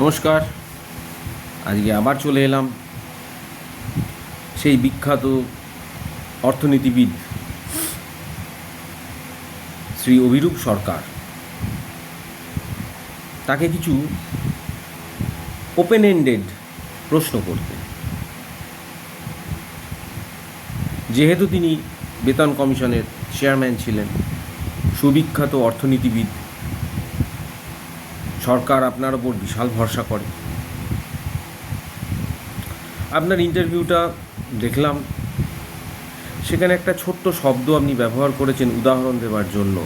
নমস্কার। আজকে আবার চলে এলাম সেই বিখ্যাত অর্থনীতিবিদ শ্রী অভিরূপ সরকার, তাকে কিছু ওপেন এন্ডেড প্রশ্ন করতে। যেহেতু তিনি বেতন কমিশনের চেয়ারম্যান ছিলেন, সুবিখ্যাত অর্থনীতিবিদ, সরকার আপনার ওপর বিশাল ভরসা করে। আপনার ইন্টারভিউটা দেখলাম, সেখানে একটা ছোট্ট শব্দ আপনি ব্যবহার করেছেন উদাহরণ দেওয়ার জন্য,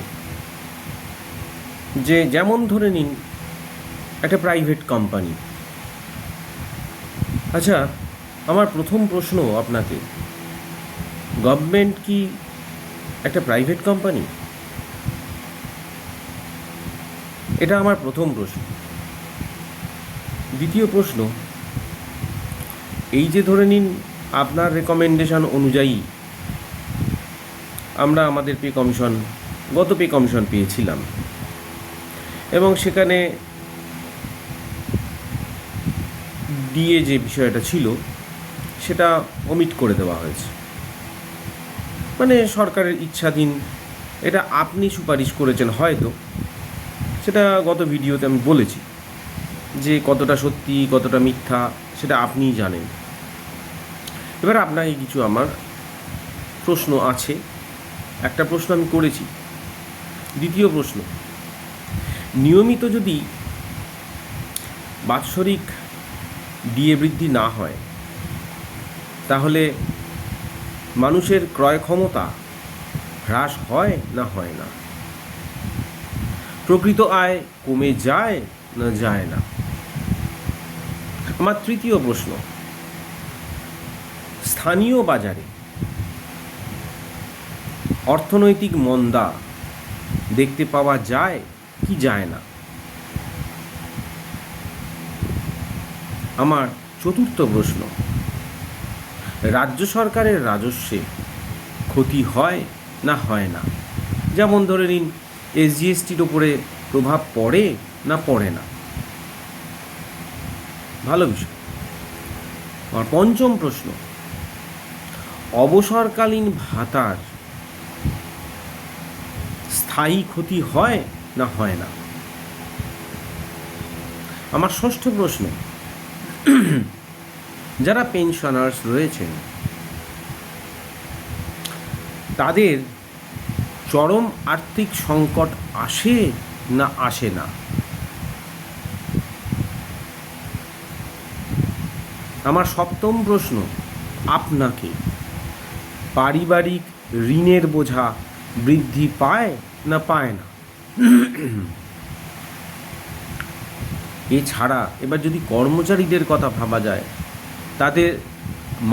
যে যেমন ধরে নিন একটা প্রাইভেট কোম্পানি। আচ্ছা, আমার প্রথম প্রশ্ন আপনাকে, গভর্নমেন্ট কি একটা প্রাইভেট কোম্পানি? এটা আমার প্রথম প্রশ্ন। দ্বিতীয় প্রশ্ন, এই যে ধরে নিন আপনার রেকমেন্ডেশন অনুযায়ী আমরা আমাদের গত পে কমিশন পেয়েছিলাম, এবং সেখানে ডিএ যে বিষয়টা ছিল সেটা ওমিট করে দেওয়া হয়েছে, মানে সরকারের ইচ্ছাধীন। এটা আপনি সুপারিশ করেছেন হয়তো, সেটা গত ভিডিওতে আমি বলেছি, যে কতটা সত্যি কতটা মিথ্যা সেটা আপনিই জানেন। এবার আপনাকে কিছু আমার প্রশ্ন আছে। একটা প্রশ্ন আমি করেছি। দ্বিতীয় প্রশ্ন, নিয়মিত যদি বাৎসরিক ডিএ বৃদ্ধি না হয়, তাহলে মানুষের ক্রয় ক্ষমতা হ্রাস হয় না হয় না? প্রকৃত আয় কমে যায় না যায় না? আমার তৃতীয় প্রশ্ন, স্থানীয় বাজারে অর্থনৈতিক মন্দা দেখতে পাওয়া যায় কি যায় না? আমার চতুর্থ প্রশ্ন, রাজ্য সরকারের রাজস্বে ক্ষতি হয় না হয় না? যেমন ধরে নিন এসজিএসটির ওপরে প্রভাব পড়ে না পড়ে না? ভালো বিষয়। আমার পঞ্চম প্রশ্ন, অবসরকালীন ভাতার স্থায়ী ক্ষতি হয় না হয় না? আমার ষষ্ঠ প্রশ্ন, যারা পেনশনার্স রয়েছেন তাদের চরম আর্থিক সংকট আসে না আসে না? আমার সপ্তম প্রশ্ন আপনাকে, পারিবারিক ঋণের বোঝা বৃদ্ধি পায় না পায় না? এছাড়া এবার যদি কর্মচারীদের কথা ভাবা যায়, তাদের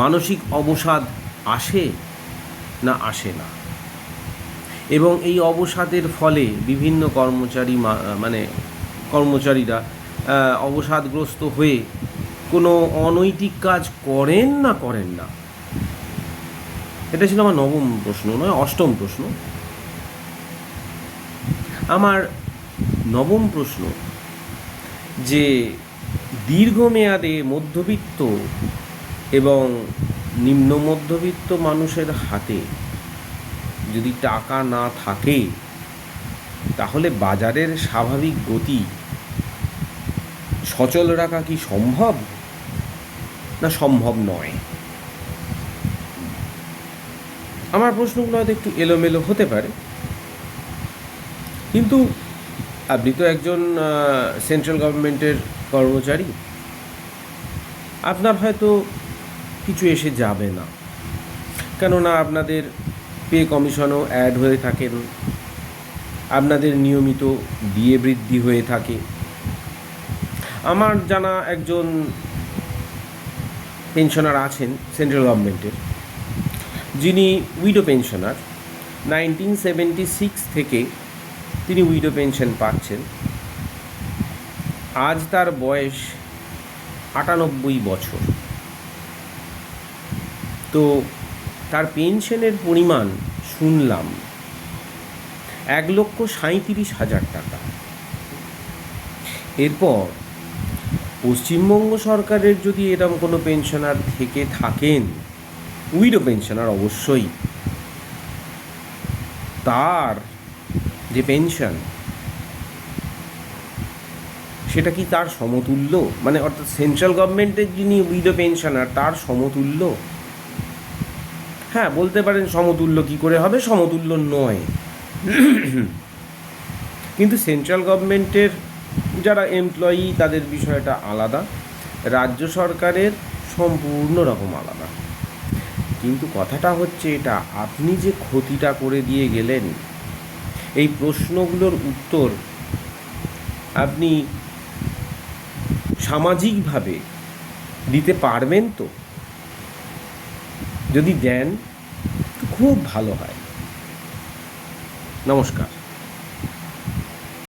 মানসিক অবসাদ আসে না আসে না? এবং এই অবসাদের ফলে বিভিন্ন কর্মচারীরা অবসাদগ্রস্ত হয়ে কোনো অনৈতিক কাজ করেন না করেন না? এটা ছিল আমার নবম প্রশ্ন, নয় অষ্টম প্রশ্ন। আমার নবম প্রশ্ন, যে দীর্ঘমেয়াদে মধ্যবিত্ত এবং নিম্ন মধ্যবিত্ত মানুষের হাতে যদি টাকা না থাকে, তাহলে বাজারের স্বাভাবিক গতি সচল রাখা কি সম্ভব না সম্ভব নয়? আমার প্রশ্নগুলো হয়তো একটু এলোমেলো হতে পারে, কিন্তু আপনি তো একজন সেন্ট্রাল গভর্নমেন্টের কর্মচারী, আপনার হয়তো কিছু এসে যাবে না, কেননা আপনাদের পে কমিশনও অ্যাড হয়ে থাকেন, আপনাদের নিয়মিত ডিএ বৃদ্ধি হয়ে থাকে। আমার জানা একজন পেনশনার আছেন সেন্ট্রাল গভর্নমেন্টের, যিনি উইডো পেনশনার। 1976 থেকে তিনি উইডো পেনশন পাচ্ছেন। আজ তার বয়স 98 বছর। তো তার পেনশনের পরিমাণ শুনলাম 1,37,000 টাকা। এরপর পশ্চিমবঙ্গ সরকারের যদি এরকম কোনো পেনশনার থেকে থাকেন, উইডো পেনশনার অবশ্যই, তার যে পেনশন সেটা কি তার সমতুল্য, মানে অর্থাৎ সেন্ট্রাল গভর্নমেন্টের যিনি উইডো পেনশনার তার সমতুল্য? হ্যাঁ, বলতে পারেন সমতুল্য কি করে হবে, সমতুল্য নয়। কিন্তু সেন্ট্রাল গভর্নমেন্টের যারা এমপ্লয়ি তাদের বিষয়টা আলাদা, রাজ্য সরকারের সম্পূর্ণ রকম আলাদা। কিন্তু কথাটা হচ্ছে এটা, আপনি যে ক্ষতিটা করে দিয়ে গেলেন, এই প্রশ্নগুলোর উত্তর আপনি সামাজিকভাবে দিতে পারবেন তো? যদি দেন তো খুব ভালো হয়। নমস্কার।